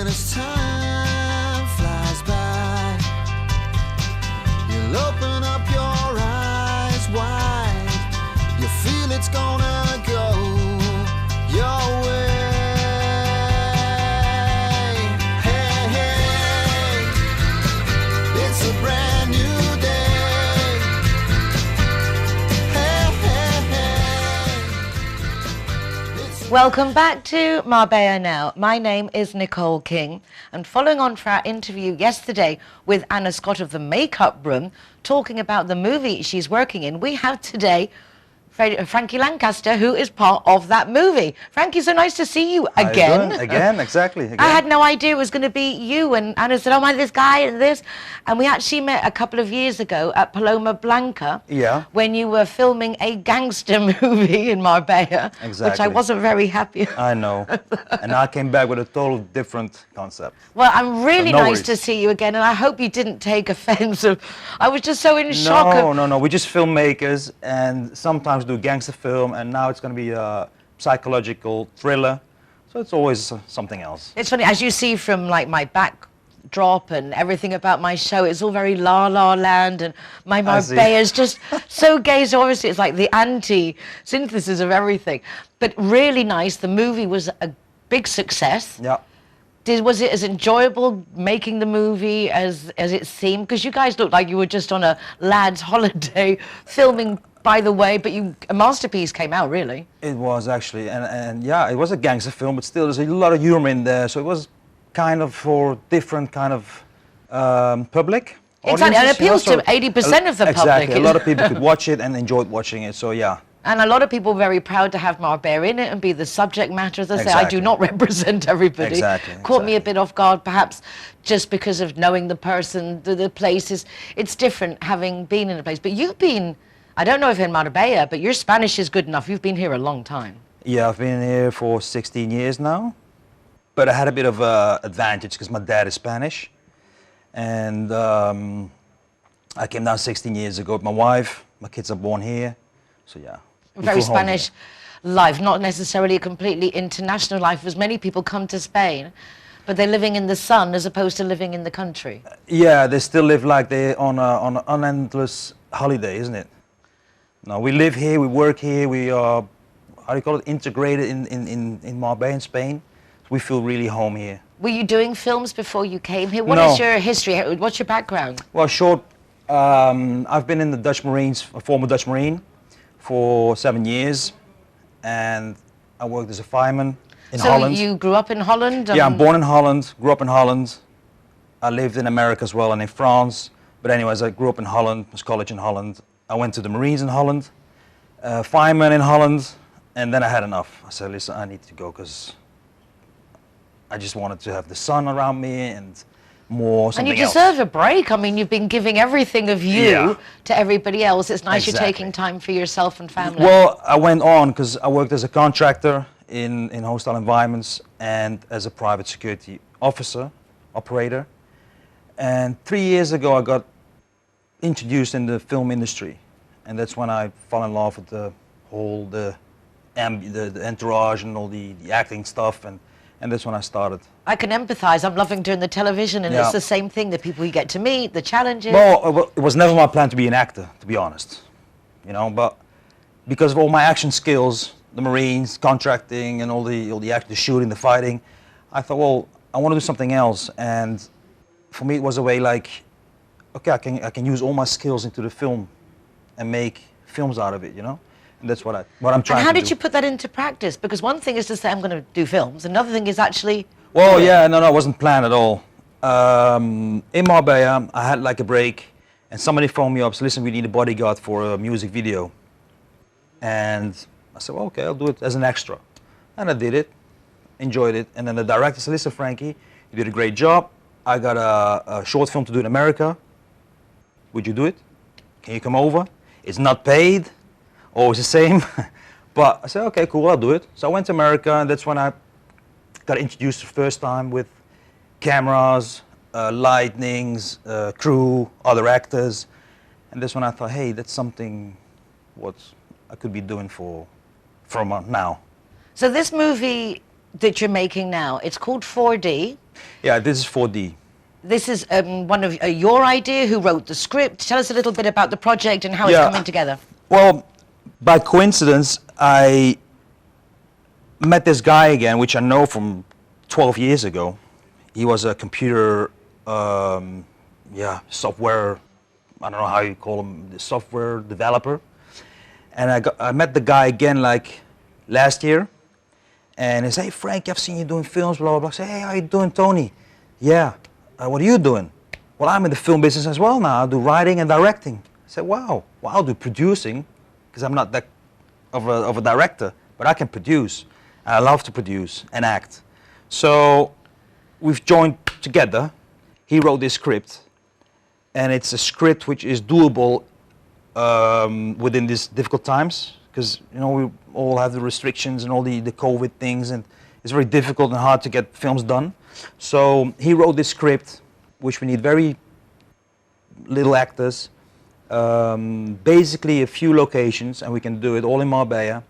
And as time flies by, you'll open up your eyes wide. You feel it's gonna go your way. Hey, hey, it's a brand new day. Hey, hey, hey. Welcome back to Marbella Now. My name is Nicole King, and following on from our interview yesterday with Anna Scott of the Makeup Room, talking about the movie she's working in, we have today Franky Lankester, who is part of that movie. Franky, so nice to see you again. Again, exactly. Again. I had no idea it was going to be you, and Anna said, oh my, this guy and this. And we actually met a couple of years ago at Paloma Blanca, when you were filming a gangster movie in Marbella, which I wasn't very happy. I know. And I came back with a total different concept. Well, I'm really nice to see you again, and I hope you didn't take offense. I was just so in shock. No. We're just filmmakers, and sometimes do a gangster film, and now it's going to be a psychological thriller. So it's always something else. It's funny, as you see from like my backdrop and everything about my show, it's all very La La Land, and my Marbella is just so gay. So obviously it's like the anti-synthesis of everything. But really nice. The movie was a big success. Yeah. Was it as enjoyable making the movie as it seemed? Because you guys looked like you were just on a lad's holiday filming, by the way, but a masterpiece came out, really. It was actually, and yeah, it was a gangster film, but still there's a lot of humor in there, so it was kind of for different kind of public. Exactly, and it appeals to 80% of the public. Exactly, a lot of people could watch it and enjoyed watching it, so yeah. And a lot of people were very proud to have Marbella in it and be the subject matter. As I say, I do not represent everybody. Exactly. Caught me a bit off guard, perhaps just because of knowing the person, the places. It's different having been in a place. But you've been, I don't know if in Marbella, but your Spanish is good enough. You've been here a long time. Yeah, I've been here for 16 years now. But I had a bit of an advantage because my dad is Spanish. And I came down 16 years ago with my wife. My kids are born here. So yeah. Very Spanish life, not necessarily a completely international life, as many people come to Spain, but they're living in the sun as opposed to living in the country. Yeah, they still live like they're on an unendless holiday, isn't it? No, we live here, we work here, we are, how do you call it, integrated in Marbella in Spain. We feel really home here. Were you doing films before you came here? What is your history? What's your background? Well, short, I've been in the Dutch Marines, a former Dutch Marine, for 7 years, and I worked as a fireman in Holland. So you grew up in Holland? Yeah, I'm born in Holland, grew up in Holland. I lived in America as well and in France. But anyways, I grew up in Holland, was college in Holland. I went to the Marines in Holland, fireman in Holland, and then I had enough. I said, listen, I need to go because I just wanted to have the sun around me and more something else. And you deserve a break. I mean, you've been giving everything of you to everybody else. It's nice you're taking time for yourself and family. Well, I went on because I worked as a contractor in hostile environments and as a private security officer, operator. And 3 years ago, I got introduced in the film industry. And that's when I fell in love with the whole, the entourage and all the acting stuff. And that's when I started. I can empathize. I'm loving doing the television, and it's the same thing, the people you get to meet, the challenges. Well, it was never my plan to be an actor, to be honest. You know, but because of all my action skills, the Marines, contracting, and all the acting, the shooting, the fighting, I thought, well, I want to do something else. And for me, it was a way like, okay, I can use all my skills into the film and make films out of it, you know? And that's what I'm trying to do. And how did you put that into practice? Because one thing is to say, I'm going to do films. Another thing is actually... Well, yeah, no, it wasn't planned at all. In Marbella, I had like a break, and somebody phoned me up, said, listen, we need a bodyguard for a music video. And I said, well, okay, I'll do it as an extra. And I did it, enjoyed it. And then the director said, listen, Franky, you did a great job. I got a short film to do in America. Would you do it? Can you come over? It's not paid. Always the same. But I said, okay, cool, I'll do it. So I went to America, and that's when I got introduced the first time with cameras, lightnings, crew, other actors. And that's when I thought, hey, that's something what I could be doing for a month now. So this movie that you're making now, it's called 4D. Yeah, this is 4D. This is one of your idea. Who wrote the script? Tell us a little bit about the project and how it's coming together. Well, by coincidence, I met this guy again, which I know from 12 years ago. He was a computer, software, I don't know how you call him, the software developer. And I met the guy again like last year. And he said, "Hey Frank, I've seen you doing films, blah, blah, blah." I said, "Hey, how you doing, Tony?" "Yeah, what are you doing?" "Well, I'm in the film business as well now. I do writing and directing." I said, "Wow, well, I'll do producing, because I'm not that of a director, but I can produce. And I love to produce and act." So we've joined together. He wrote this script, and it's a script which is doable within these difficult times, because we all have the restrictions and all the COVID things, and it's very difficult and hard to get films done. So he wrote this script, which we need very little actors, basically a few locations, and we can do it all in Marbella.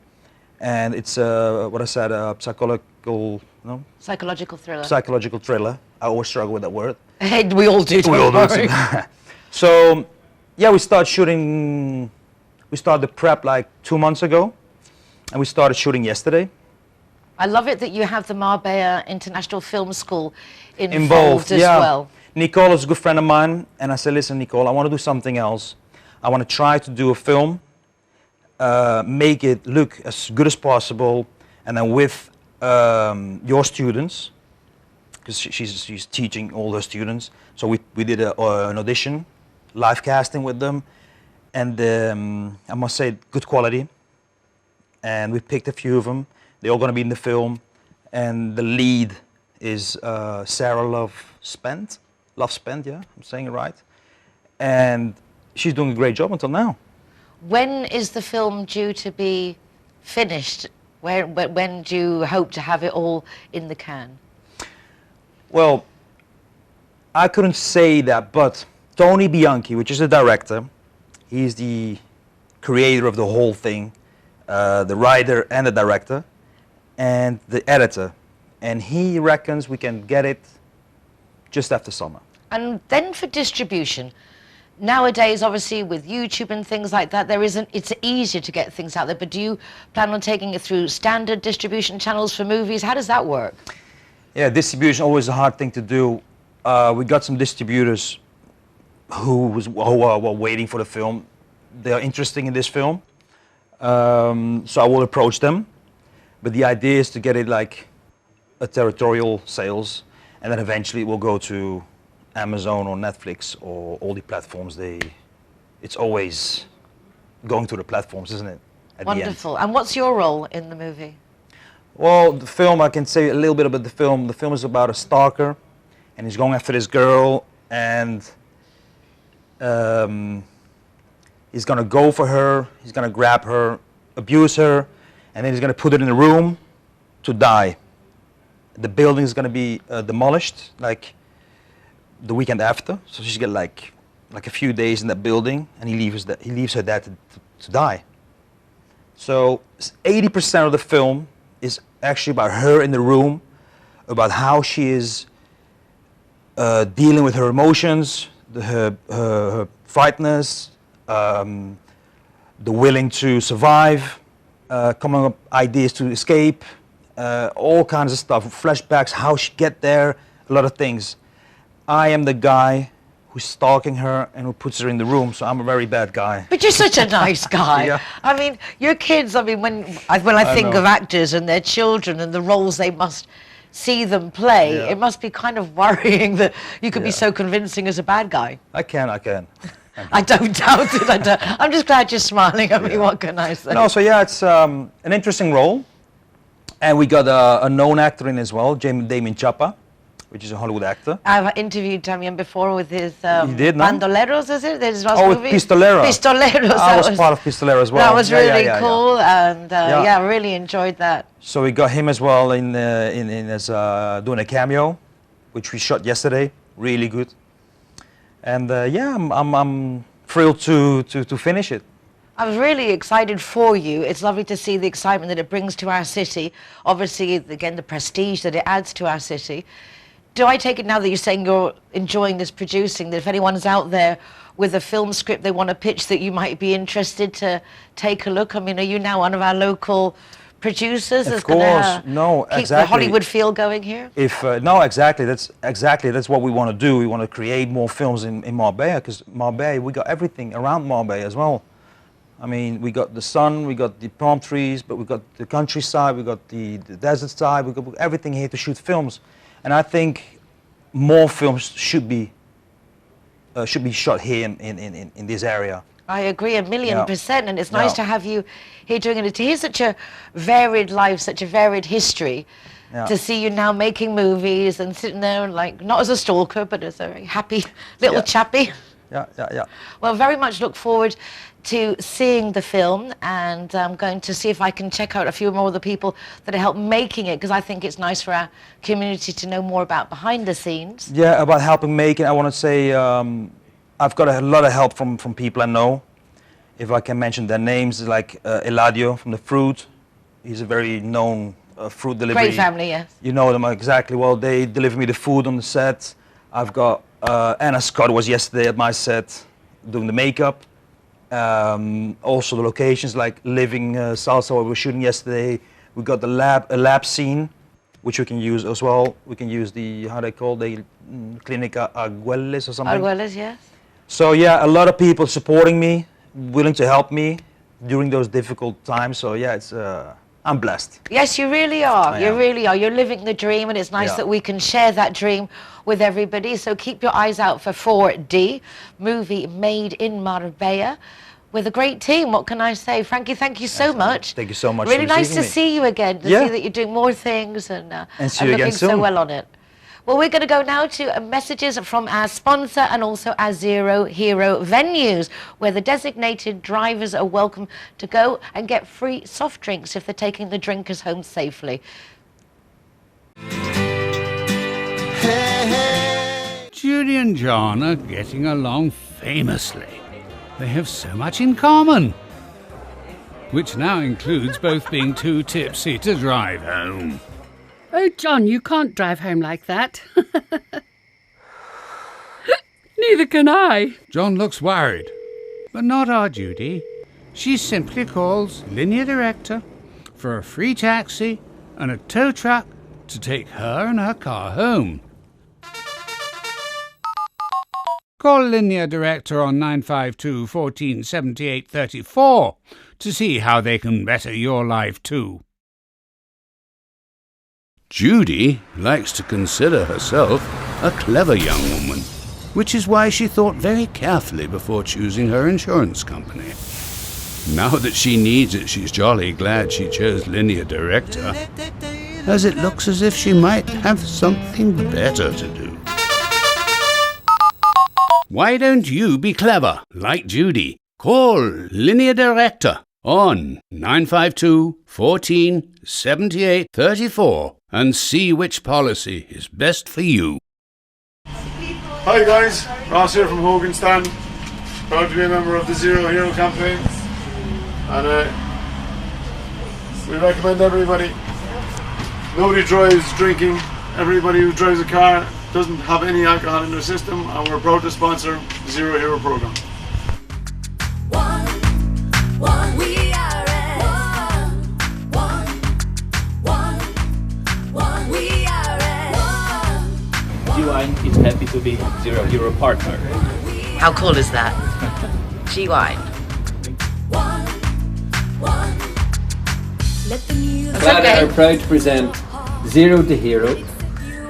And it's what I said, a Psychological thriller. psychological thriller. I always struggle with that word. Hey, we all do. We all don't do. worry. So yeah, we started shooting. We started the prep like 2 months ago, and we started shooting yesterday. I love it that you have the Marbella International Film School Involved as yeah. well. Nicole is a good friend of mine, and I said, "Listen, Nicole, I want to do something else. I want to try to do a film, make it look as good as possible, and then with your students, because she's teaching all her students. So we did an audition, live casting with them, and I must say, good quality. And we picked a few of them. They're all going to be in the film, and the lead is Sarah Love Spent, yeah, I'm saying it right. And she's doing a great job until now. When is the film due to be finished? When do you hope to have it all in the can? Well, I couldn't say that, but Tony Bianchi, which is the director, he's the creator of the whole thing, the writer and the director, and the editor. And he reckons we can get it just after summer. And then for distribution, nowadays, obviously, with YouTube and things like that, it's easier to get things out there, but do you plan on taking it through standard distribution channels for movies? How does that work? Yeah, distribution is always a hard thing to do. We got some distributors who were waiting for the film. They are interested in this film, so I will approach them. But the idea is to get it like a territorial sales, and then eventually it will go to Amazon or Netflix or all the platforms. It's always going to the platforms, isn't it? At Wonderful. The end. And what's your role in the movie? Well, the film, I can say a little bit about the film. The film is about a stalker, and he's going after this girl, and he's gonna go for her, he's gonna grab her, abuse her, and then he's gonna put her in a room to die. The building is gonna be demolished, like the weekend after, so she's got like a few days in that building, and he leaves her there to die. So 80% of the film is actually about her in the room, about how she is dealing with her emotions, her frightness, the willing to survive, coming up ideas to escape, all kinds of stuff, flashbacks, how she get there, a lot of things. I am the guy who's stalking her and who puts her in the room, so I'm a very bad guy. But you're such a nice guy. Yeah. I mean, your kids, I mean, when I think know. of actors and their children and the roles they must see them play, Yeah. it must be kind of worrying that you could be Yeah. so convincing as a bad guy. I can. I don't doubt it. I'm just glad you're smiling at me. Yeah. What can I say? No, so yeah, it's an interesting role. And we got a known actor in as well, Damien Chapa, which is a Hollywood actor. I've interviewed Damien before with his You did, no? Bandoleros, is it? His last Oh, with movie? Pistolero. Pistoleros. I was part of Pistolero as well. That was Yeah, really yeah, yeah, cool, and Yeah. yeah, I really enjoyed that. So we got him as well in as doing a cameo, which we shot yesterday. Really good. And yeah, I'm thrilled to finish it. I was really excited for you. It's lovely to see the excitement that it brings to our city. Obviously, again, the prestige that it adds to our city. Do I take it now that you're saying you're enjoying this producing, that if anyone's out there with a film script they want to pitch, that you might be interested to take a look? I mean, are you now one of our local producers Of that's course, going no, to keep exactly. the Hollywood feel going here? If no, exactly. That's what we want to do. We want to create more films in Marbella, because Marbella, we got everything around Marbella as well. I mean, we got the sun, we got the palm trees, but we got the countryside, we got the desert side, we got everything here to shoot films. And I think more films should be shot here in this area. I agree 1,000,000%, and it's Yeah. nice to have you here doing it. To hear such a varied life, such a varied history, Yeah. to see you now making movies and sitting there and like, not as a stalker, but as a very happy little Yeah. chappy. Yeah. Well, very much look forward to seeing the film, and I'm going to see if I can check out a few more of the people that have helped making it, because I think it's nice for our community to know more about behind the scenes. Yeah, about helping make it, I want to say I've got a lot of help from people I know. If I can mention their names, like Eladio from The Fruit. He's a very known fruit delivery. Great family, yes. You know them exactly well. They deliver me the food on the set. I've got Anna Scott was yesterday at my set doing the makeup. Also the locations like Living Salsa, where we were shooting yesterday. We got the lab scene, which we can use as well. We can use the, how they call the Clínica Arguelles or something. Arguelles, yes. So yeah, a lot of people supporting me, willing to help me during those difficult times. So yeah, it's I'm blessed. Yes, you really are. I You am. really are. You're living the dream, and it's nice Yeah. that we can share that dream with everybody. So keep your eyes out for 4D, movie made in Marbella, with a great team. What can I say? Frankie, thank you so much. Thank you so much Really for nice to receiving me. see you again, to Yeah. see that you're doing more things and see you again looking so soon. well on it. Well, we're going to go now to messages from our sponsor and also our Zero Hero venues, where the designated drivers are welcome to go and get free soft drinks if they're taking the drinkers home safely. Judy and John are getting along famously. They have so much in common, which now includes both being too tipsy to drive home. Oh, John, you can't drive home like that. Neither can I. John looks worried, but not our Judy. She simply calls Linear Director for a free taxi and a tow truck to take her and her car home. Call Linear Director on 952 1478 34 to see how they can better your life too. Judy likes to consider herself a clever young woman, which is why she thought very carefully before choosing her insurance company. Now that she needs it, she's jolly glad she chose Linear Director, as it looks as if she might have something better to do. Why don't you be clever, like Judy? Call Linear Director on 952 1478 34 and see which policy is best for you. Hi guys, Ross here from Hogan Stand. Proud to be a member of the Zero Hero campaign. And we recommend everybody. Nobody drives drinking. Everybody who drives a car doesn't have any alcohol in their system, and we're proud to sponsor the Zero Hero program. We are at one. We are at G-Wine is happy to be Zero Hero partner. How cool is that? G-Wine. Let the music Glad okay. and are proud to present Zero the Hero, you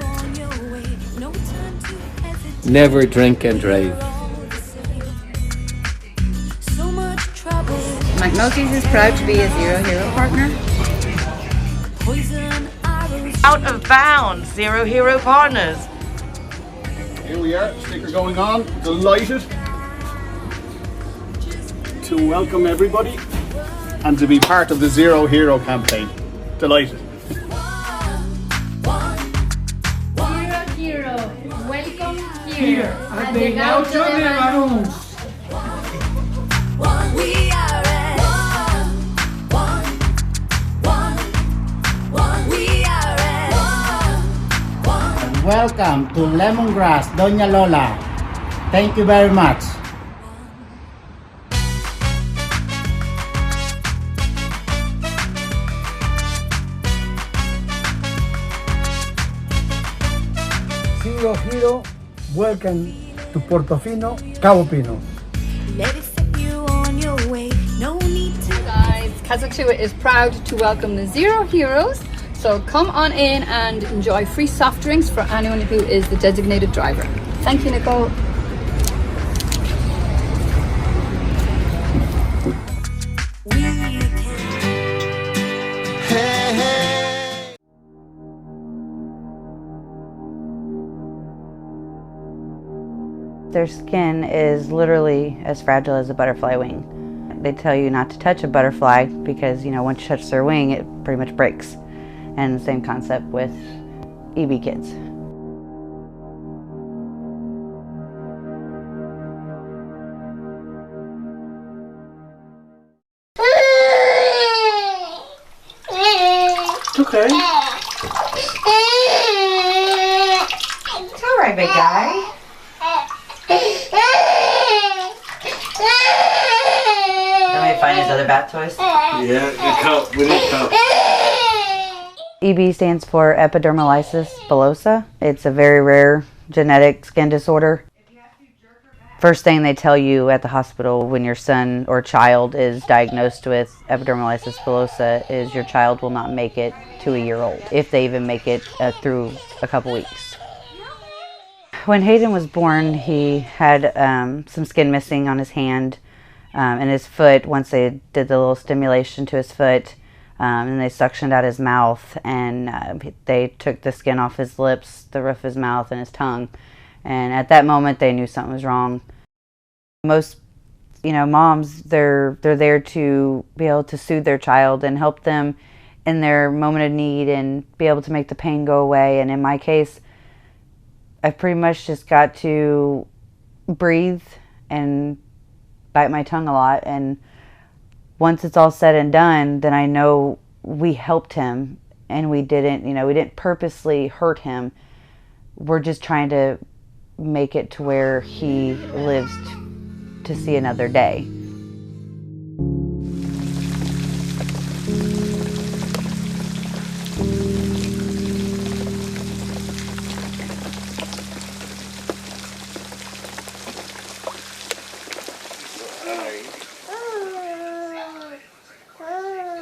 on your way. No time to hesitate. Never Drink and Drive. So much trouble. McNulty's is proud to be a Zero Hero partner. Poison arrows. Out of bounds, Zero Hero partners. Here we are, sticker going on. Delighted to welcome everybody and to be part of the Zero Hero campaign. Delighted. Zero Hero, welcome here. Ha llegado de Barons. We are at welcome to Lemongrass, Doña Lola. Thank you very much. Zero Hero, welcome to Portofino, Cabo Pino. Let it set you on your way. No need to. Guys, Kazatua is proud to welcome the Zero Heroes. So come on in and enjoy free soft drinks for anyone who is the designated driver. Thank you, Nicole. Their skin is literally as fragile as a butterfly wing. They tell you not to touch a butterfly because, you know, once you touch their wing, it pretty much breaks. And the same concept with EB kids. It's okay. It's all right, big guy. Want me to find his other bath toys? Yeah, we need help. EB stands for epidermolysis bullosa. It's a very rare genetic skin disorder. First thing they tell you at the hospital when your son or child is diagnosed with epidermolysis bullosa is your child will not make it to a year old, if they even make it through a couple weeks. When Hayden was born, he had some skin missing on his hand and his foot. Once they did the little stimulation to his foot, and they suctioned out his mouth, and they took the skin off his lips, the roof of his mouth, and his tongue. And at that moment, they knew something was wrong. Most, you know, moms, they're there to be able to soothe their child and help them in their moment of need and be able to make the pain go away. And in my case, I've pretty much just got to breathe and bite my tongue a lot. And once it's all said and done, then I know we helped him and we didn't, you know, we didn't purposely hurt him. We're just trying to make it to where he lives to see another day.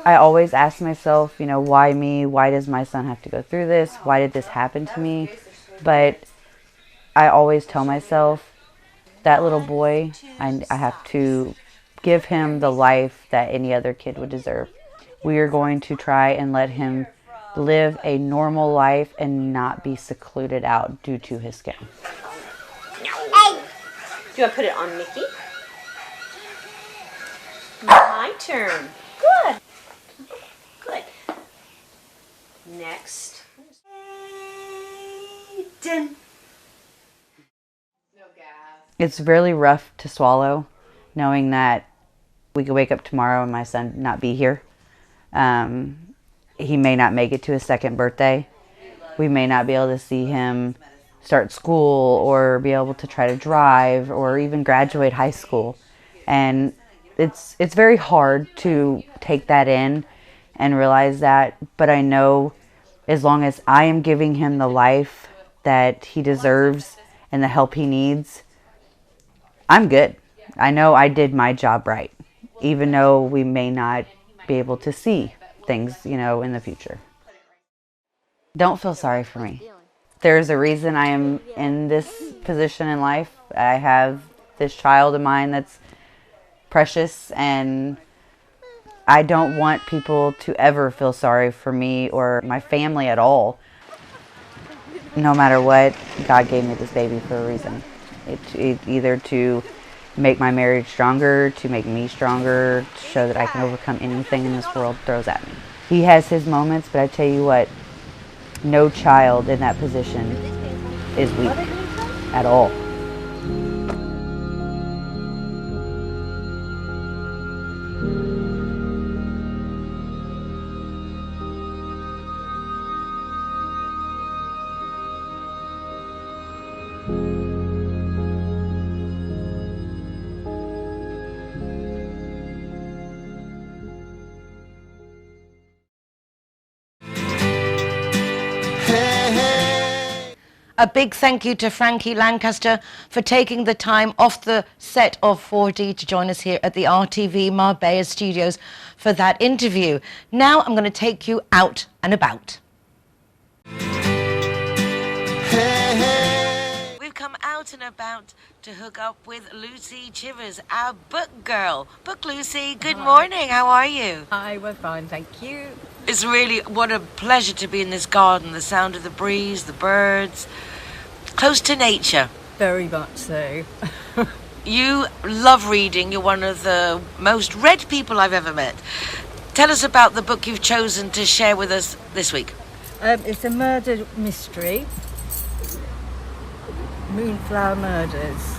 I always ask myself, you know, why me? Why does my son have to go through this? Why did this happen to me? But I always tell myself, that little boy, I have to give him the life that any other kid would deserve. We are going to try and let him live a normal life and not be secluded out due to his skin. Hey! Do I put it on Mickey? My turn. Good. Good. Next. Hayden. It's really rough to swallow, knowing that we could wake up tomorrow and my son not be here. He may not make it to his second birthday. We may not be able to see him start school or be able to try to drive or even graduate high school. And it's very hard to take that in and realize that, but I know as long as I am giving him the life that he deserves and the help he needs, I'm good. I know I did my job right, even though we may not be able to see things, you know, in the future. Don't feel sorry for me. There's a reason I am in this position in life. I have this child of mine that's precious, and I don't want people to ever feel sorry for me or my family at all. No matter what, God gave me this baby for a reason. It either to make my marriage stronger, to make me stronger, to show that I can overcome anything in this world throws at me. He has his moments, but I tell you what, no child in that position is weak at all. A big thank you to Franky Lankester for taking the time off the set of 4D to join us here at the RTV Marbella studios for that interview. Now I'm going to take you out and about. We've come out and about to hook up with Lucy Chivers, our book girl. Book Lucy, good morning. How are you? Hi, we're fine, thank you. It's really, what a pleasure to be in this garden. The sound of the breeze, the birds, close to nature. Very much so. You love reading. You're one of the most read people I've ever met. Tell us about the book you've chosen to share with us this week. It's a murder mystery, Moonflower Murders.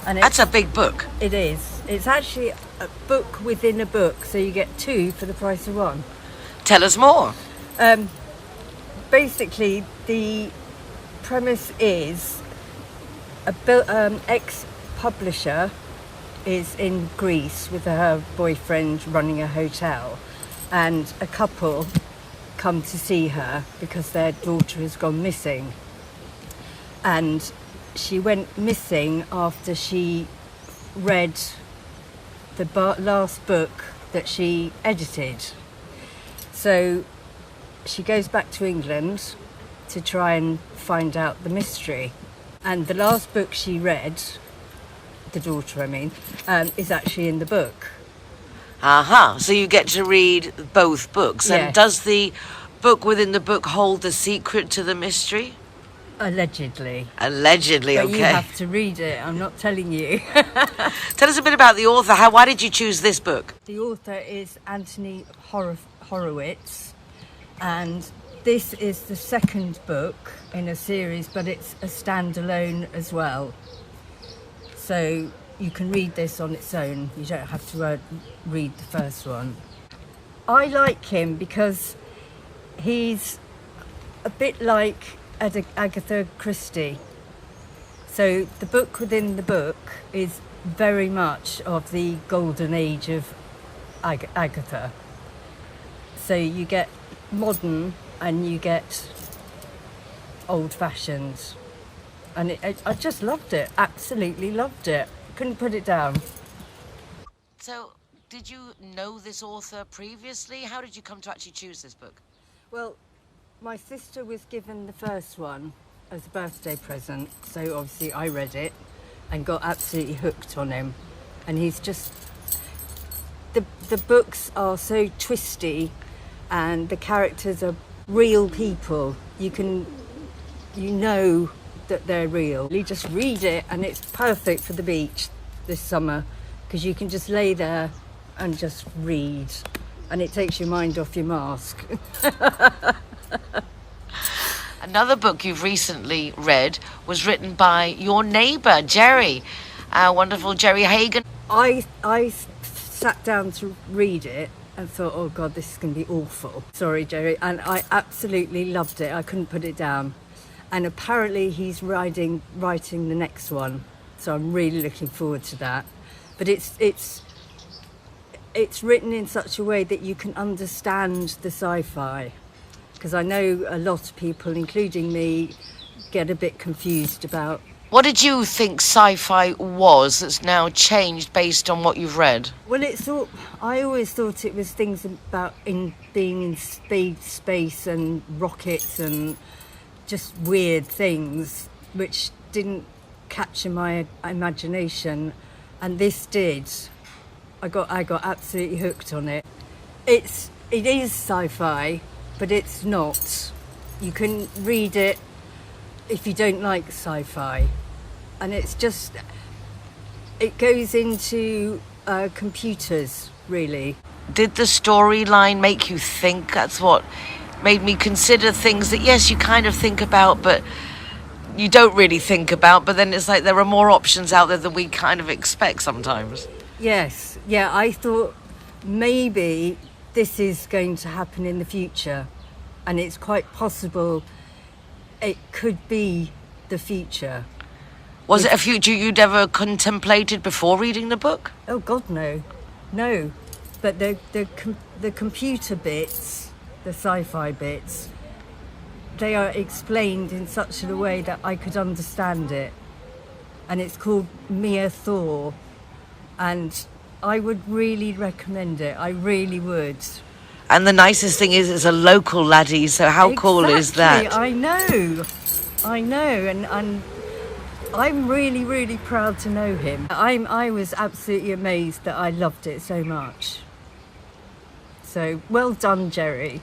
And that's a big book. It is. It's actually a book within a book, so you get two for the price of one. Tell us more. Basically, the premise is a ex-publisher is in Greece with her boyfriend running a hotel, and a couple come to see her because their daughter has gone missing. And she went missing after she read the last book that she edited. So she goes back to England to try and find out the mystery. And the last book she read, the daughter I mean, is actually in the book. Aha, so you get to read both books. Yes. And does the book within the book hold the secret to the mystery? Allegedly. Allegedly, but okay. You have to read it, I'm not telling you. Tell us a bit about the author. Why did you choose this book? The author is Anthony Horowitz, and this is the second book in a series, but it's a standalone as well. So you can read this on its own. You don't have to read the first one. I like him because he's a bit like Agatha Christie. So the book within the book is very much of the golden age of Agatha. So you get modern and you get old-fashioned. And I just loved it, absolutely loved it. Couldn't put it down. So, did you know this author previously? How did you come to actually choose this book? Well, my sister was given the first one as a birthday present, so obviously I read it and got absolutely hooked on him. And he's just... The books are so twisty and the characters are real people. You know that they're real. You just read it and it's perfect for the beach this summer because you can just lay there and just read and it takes your mind off your mask. Another book you've recently read was written by your neighbour, Jerry, wonderful Jerry Hagan. I sat down to read it and thought, oh God, this is going to be awful. Sorry, Jerry. And I absolutely loved it. I couldn't put it down. And apparently he's writing the next one. So I'm really looking forward to that. But it's written in such a way that you can understand the sci-fi. Because I know a lot of people, including me, get a bit confused about... What did you think sci-fi was that's now changed based on what you've read? Well, I always thought it was things about being in space and rockets and just weird things, which didn't capture my imagination, and this did. I got absolutely hooked on it. It is sci-fi, but it's not. You can read it if you don't like sci-fi, and it goes into computers, really. Did the storyline make you think? That's what made me consider things that, yes, you kind of think about, but you don't really think about, but then it's like there are more options out there than we kind of expect sometimes. Yes, yeah, I thought maybe this is going to happen in the future, and it's quite possible it could be the future. Was it a future you'd ever contemplated before reading the book? Oh God, no. But the computer bits, the sci-fi bits, they are explained in such a way that I could understand it. And it's called Mere Thor. And I would really recommend it. I really would. And the nicest thing is it's a local laddie, so how cool is that? I know, and I'm really, really proud to know him. I was absolutely amazed that I loved it so much. So well done, Jerry.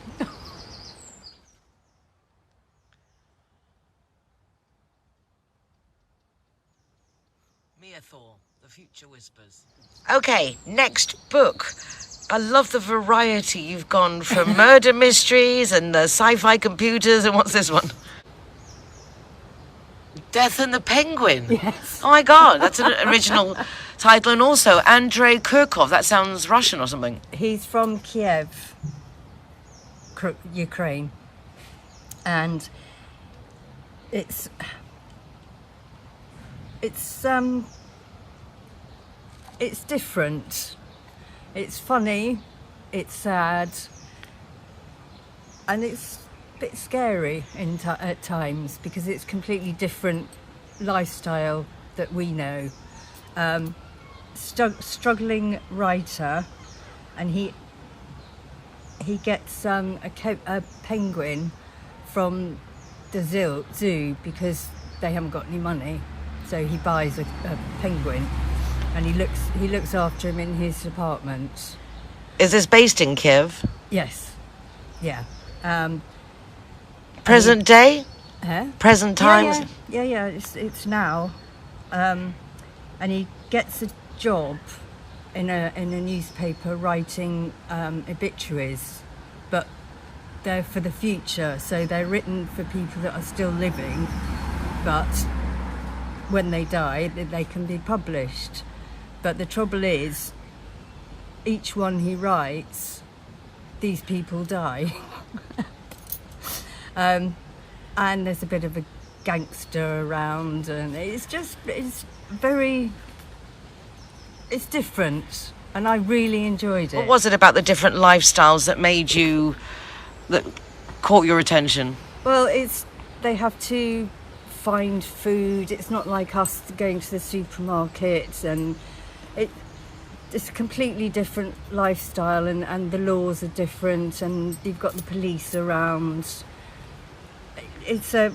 Mia Thor, The Future Whispers. Okay, next book. I love the variety. You've gone from murder mysteries and sci-fi computers, and what's this one? Death and the Penguin. Yes. Oh my God, that's an original title. And also Andrei Kurkov. That sounds Russian or something. He's from Kiev, Ukraine, and it's different. It's funny, it's sad, and it's a bit scary at times because it's completely different lifestyle that we know. Struggling writer, and he gets a penguin from the zoo because they haven't got any money, so he buys a penguin. And he looks after him in his apartment. Is this based in Kiev? Yes. Yeah. Present day? Huh? Present times? Yeah. It's now. And he gets a job in a newspaper writing obituaries, but they're for the future, so they're written for people that are still living, but when they die, they can be published. But the trouble is, each one he writes, these people die. And there's a bit of a gangster around, and it's different, and I really enjoyed it. What was it about the different lifestyles that caught your attention? Well, they have to find food. It's not like us going to the supermarket, and it's a completely different lifestyle, and the laws are different, and you've got the police around. It's a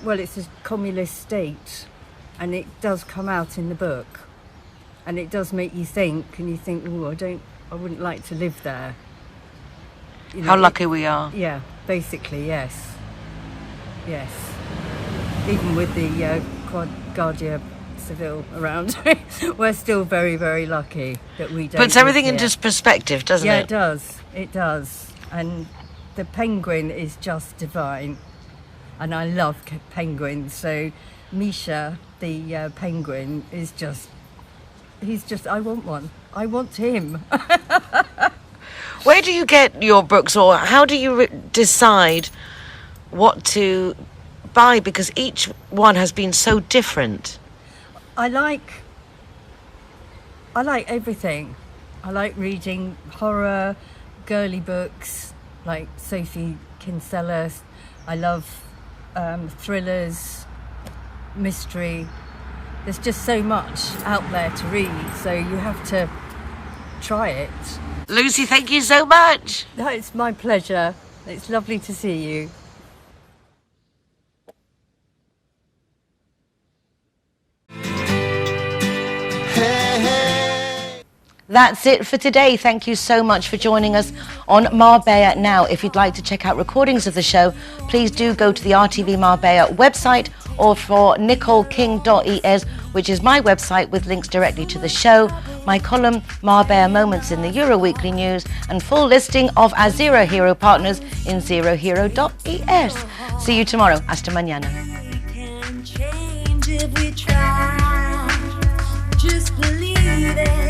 communist state, and it does come out in the book, and it does make you think, and you think, oh, I wouldn't like to live there. You know, how lucky we are. Yeah, basically, yes. Even with the Guardia Civil around, we're still very, very lucky that we don't. Puts everything live into perspective, doesn't it? Yeah, it does. It does. And the penguin is just divine, and I love penguins. So Misha, the penguin, is just—he's just. I want one. I want him. Where do you get your books, or how do you decide what to buy? Because each one has been so different. I like everything. I like reading horror, girly books like Sophie Kinsella's. I love thrillers, mystery. There's just so much out there to read, so you have to try it. Lucy, thank you so much. No, it's my pleasure. It's lovely to see you. That's it for today. Thank you so much for joining us on Marbella Now. If you'd like to check out recordings of the show, please do go to the RTV Marbella website, or for NicoleKing.es, which is my website with links directly to the show, my column Marbella Moments in the Euro Weekly News, and full listing of our Zero Hero partners in zerohero.es. See you tomorrow. Hasta mañana. We can change if we try. Just believe it.